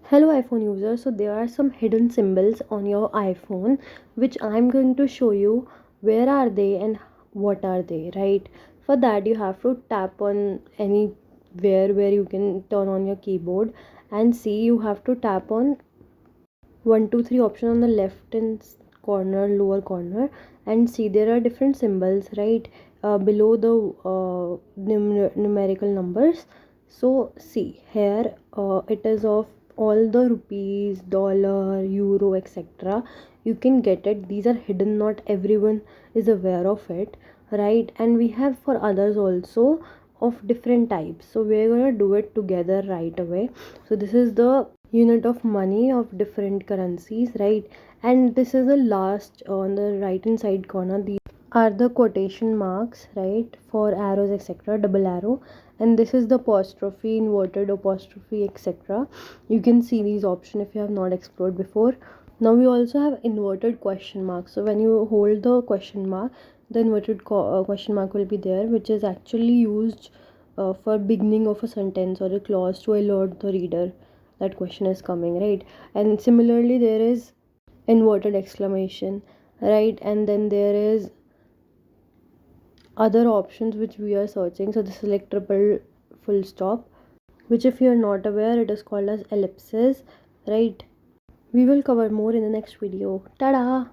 Hello iPhone users, so there are some hidden symbols on your iPhone which I'm going to show you where are they and what are they, right? For that you have to tap on anywhere where you can turn on your keyboard and see you have to tap on 1 2 3 option on the left and corner lower corner and see there are different symbols, right? Below the numerical numbers. So see here, it is of all the rupees, dollar, euro, etc. You can get it. These are hidden, not everyone is aware of it, right? And we have for others also of different types, so we're gonna do it together right away. So this is the unit of money of different currencies, right? And this is the last on the right hand side corner. These are the quotation marks, right, for arrows, etc., double arrow. And this is the apostrophe, inverted apostrophe, etc. You can see these options if you have not explored before. Now we also have inverted question mark. So when you hold the question mark, the inverted question mark will be there, which is actually used for beginning of a sentence or a clause to alert the reader that question is coming, right? And similarly there is inverted exclamation, right? And then there is other options which we are searching. So the select triple full stop, which if you are not aware, it is called as ellipsis, right? We will cover more in the next video. Ta-da!